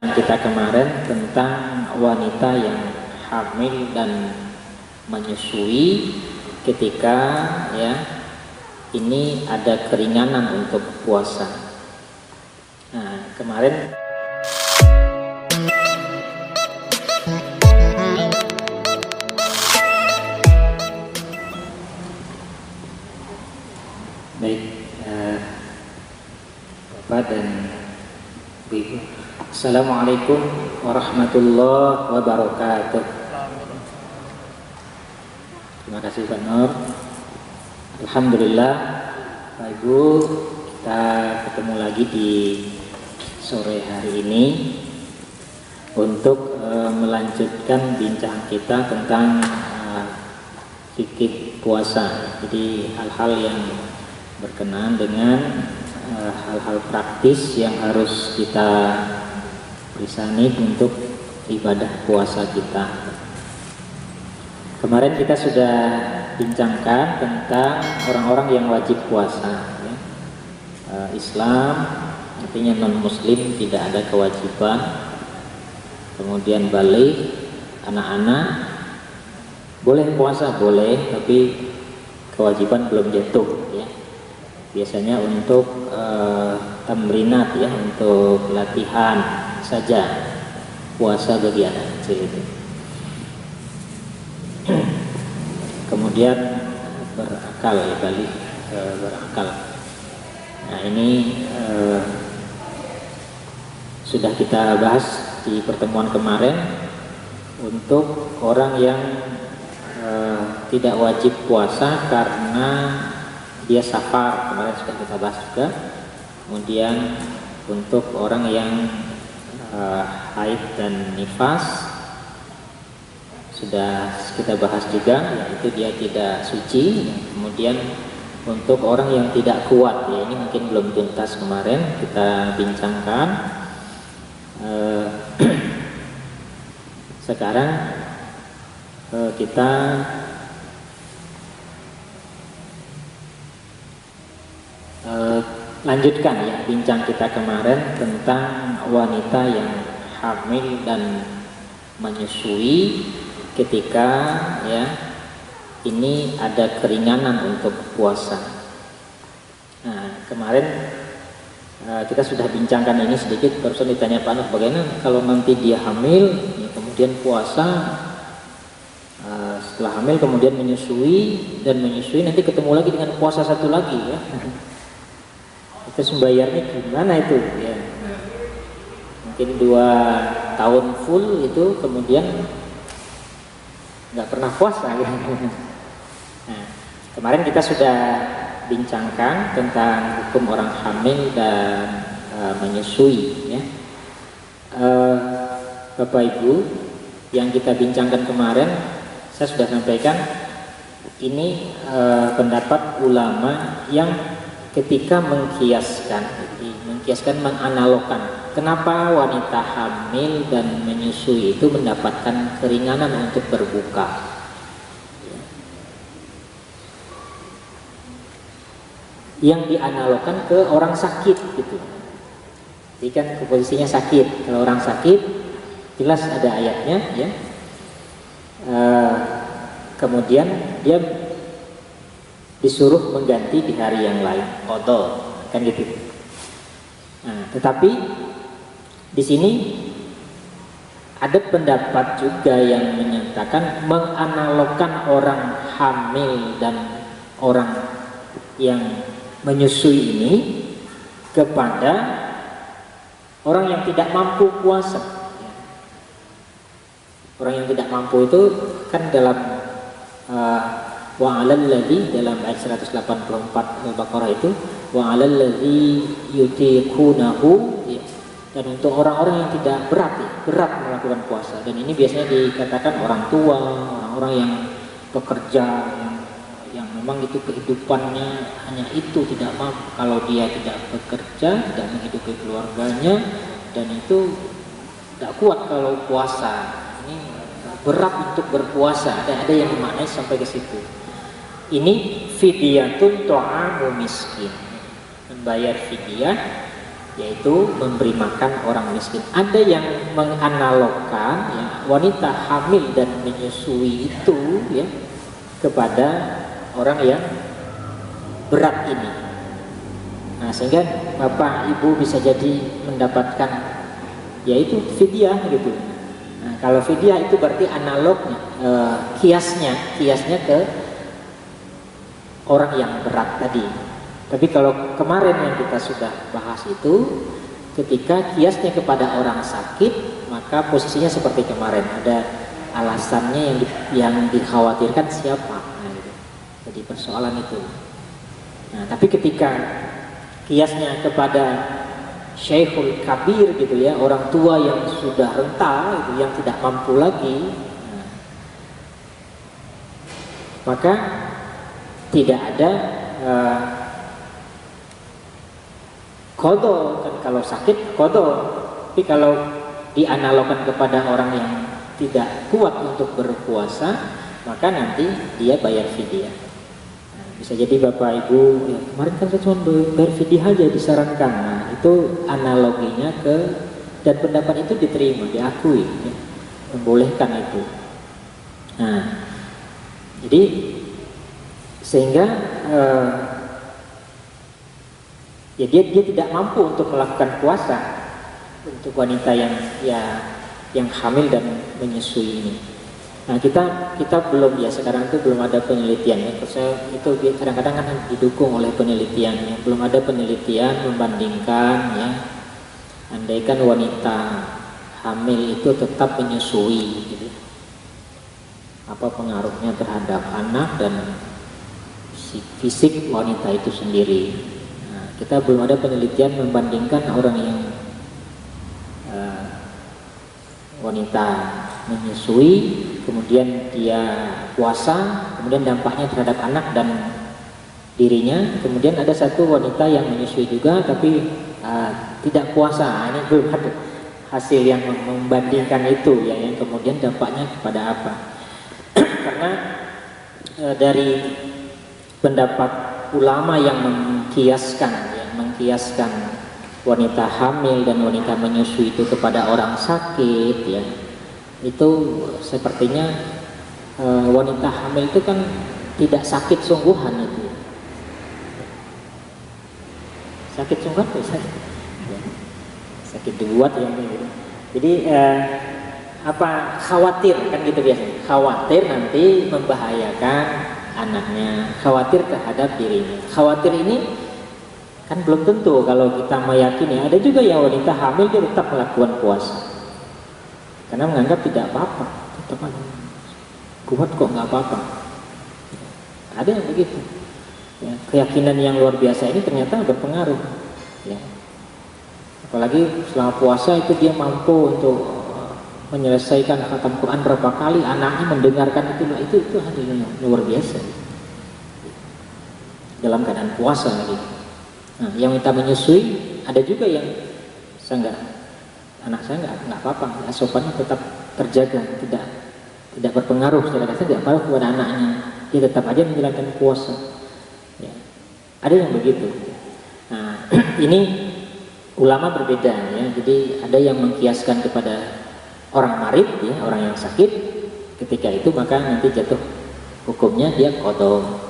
Kita kemarin tentang wanita yang hamil dan menyusui ketika ini ada keringanan untuk puasa. Nah, kemarin baik, Bapak dan Ibu, Assalamualaikum warahmatullahi wabarakatuh. Terima kasih Pak Nur. Alhamdulillah, Pak Ibu, kita ketemu lagi di sore hari ini untuk melanjutkan bincang kita tentang fikih puasa. Jadi hal-hal yang berkenaan dengan hal-hal praktis yang harus kita bersani untuk ibadah puasa kita. Kemarin kita sudah bincangkan tentang orang-orang yang wajib puasa. Islam artinya non-muslim tidak ada kewajiban. Kemudian balik, anak-anak boleh puasa, boleh, tapi kewajiban belum jatuh. Biasanya untuk tamrinat, untuk latihan saja puasa bagi anak kecil itu. Kemudian berakal, balik berakal. Nah, ini sudah kita bahas di pertemuan kemarin untuk orang yang tidak wajib puasa karena dia safar, kemarin sudah kita bahas juga. Kemudian untuk orang yang haid dan nifas sudah kita bahas juga, yaitu dia tidak suci. Kemudian untuk orang yang tidak kuat, ini mungkin belum tuntas kemarin kita bincangkan. Sekarang kita lanjutkan bincang kita kemarin tentang wanita yang hamil dan menyusui ketika ini ada keringanan untuk puasa. Nah, kemarin kita sudah bincangkan ini sedikit. Barusan ditanya Pak Nur, bagaimana kalau nanti dia hamil kemudian puasa, setelah hamil kemudian menyusui nanti ketemu lagi dengan puasa satu lagi Terus membayarnya gimana itu mungkin 2 tahun full itu kemudian nggak pernah puasa Nah, kemarin kita sudah bincangkan tentang hukum orang hamil dan menyusui Bapak Ibu, yang kita bincangkan kemarin saya sudah sampaikan ini pendapat ulama yang ketika mengkiaskan, menganalogkan kenapa wanita hamil dan menyusui itu mendapatkan keringanan untuk berbuka. Yang dianalogkan ke orang sakit gitu. Jadi kan posisinya sakit. Kalau orang sakit jelas ada ayatnya kemudian dia disuruh mengganti di hari yang lain, qadha, kan gitu. Nah, tetapi di sini ada pendapat juga yang menyatakan menganalogkan orang hamil dan orang yang menyusui ini kepada orang yang tidak mampu puasa. Orang yang tidak mampu itu kan dalam wa 'alal ladzi, dalam ayat 184 Al-Baqarah itu wa 'alal ladzi yutiqunahu, dan untuk orang-orang yang tidak berat melakukan puasa. Dan ini biasanya dikatakan orang tua, orang-orang yang bekerja, yang memang itu kehidupannya hanya itu, tidak mampu. Kalau dia tidak bekerja, tidak menghidupi keluarganya, dan itu tidak kuat kalau puasa. Ini berat untuk berpuasa. Ada yang memaknai sampai ke situ. Ini fidyatun ta'amu miskin, membayar fidyah yaitu memberi makan orang miskin. Ada yang menganalogkan ya, wanita hamil dan menyusui itu ya kepada orang yang berat ini. Nah, sehingga bapak ibu bisa jadi mendapatkan yaitu fidyah gitu. Nah, kalau fidyah itu berarti analognya, kiasnya ke orang yang berat tadi. Tapi kalau kemarin yang kita sudah bahas itu, ketika kiasnya kepada orang sakit, maka posisinya seperti kemarin, ada alasannya yang dikhawatirkan siapa. Nah, gitu. Jadi persoalan itu. Nah, tapi ketika kiasnya kepada Syekhul Kabir gitu ya, orang tua yang sudah renta gitu, yang tidak mampu lagi, nah, maka tidak ada qadha. Kan kalau sakit qadha, tapi kalau dianalogkan kepada orang yang tidak kuat untuk berpuasa, maka nanti dia bayar fidyah. Nah, bisa jadi bapak ibu ya, kemarin kan saya cuma bayar fidyah aja disarankan. Nah, itu analoginya dan pendapat itu diterima, diakui ya, membolehkan itu. Nah, jadi sehingga ya dia tidak mampu untuk melakukan puasa untuk wanita yang hamil dan menyusui ini. Nah, kita belum ya, sekarang itu belum ada penelitian ya. Saya itu kadang-kadang kan didukung oleh penelitian ya. Belum ada penelitian membandingkan ya, andaikan wanita hamil itu tetap menyusui gitu, apa pengaruhnya terhadap anak dan fisik wanita itu sendiri. Nah, kita belum ada penelitian membandingkan orang yang wanita menyusui, kemudian dia puasa, kemudian dampaknya terhadap anak dan dirinya. Kemudian ada satu wanita yang menyusui juga tapi tidak puasa. Ini belum ada hasil yang membandingkan itu ya, yang kemudian dampaknya kepada apa. Karena dari pendapat ulama yang mengkiaskan wanita hamil dan wanita menyusui itu kepada orang sakit ya, itu sepertinya wanita hamil itu kan tidak sakit sungguhan itu. Sakit sungguhan tuh sakit dibuat ya gitu. Jadi khawatir kan gitu biasanya, khawatir nanti membahayakan anaknya, khawatir terhadap dirinya. Khawatir ini kan belum tentu kalau kita meyakini. Ada juga yang wanita hamil dia tetap melakukan puasa karena menganggap tidak apa-apa, tetap kuat kok, nggak apa-apa. Ada yang begitu ya, keyakinan yang luar biasa ini ternyata berpengaruh ya. Apalagi selama puasa itu dia mampu untuk menyelesaikan khatam Quran berapa kali, anaknya mendengarkan itu hal yang luar biasa dalam keadaan puasa lagi. Nah, yang minta menyusui ada juga yang anak saya nggak apa-apa, asupannya tetap terjaga, tidak berpengaruh secara kasar, tidak apa kepada anaknya, dia tetap aja menjalankan puasa. Ya. Ada yang begitu. Nah, ini ulama berbeda ya. Jadi ada yang mengkiaskan kepada orang marid ya, orang yang sakit, ketika itu maka nanti jatuh hukumnya dia qadha.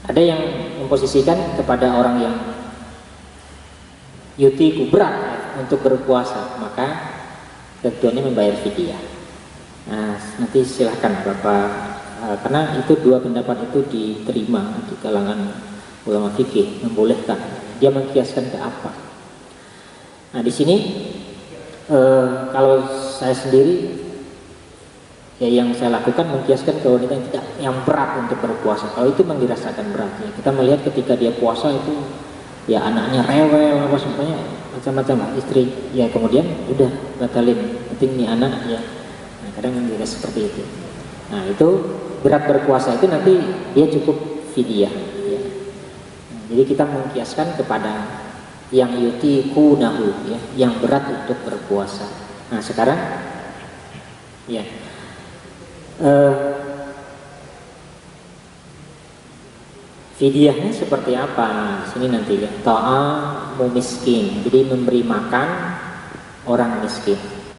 Ada yang memposisikan kepada orang yang yutiku berat ya, untuk berpuasa, maka tentunya membayar fidyah. Nah, nanti silahkan Bapak, karena itu dua pendapat itu diterima di kalangan ulama fikih, membolehkan. Dia mengkiaskan ke apa? Nah, di sini kalau saya sendiri ya, yang saya lakukan mengkiaskan ke wanita yang berat untuk berpuasa. Kalau itu memang dirasakan berat ya. Kita melihat ketika dia puasa itu ya anaknya rewel apa semuanya macam-macam, istri ya kemudian udah batalin, penting nih anak ya. Nah, kadang juga seperti itu. Nah, itu berat berpuasa itu nanti dia cukup fidyah ya. Nah, jadi kita mengkiaskan kepada yang yutiqunahu ya, yang berat untuk berpuasa. Nah, sekarang ya Fidyahnya seperti apa? Di sini nanti ya. Ta'amu miskin. Jadi memberi makan orang miskin.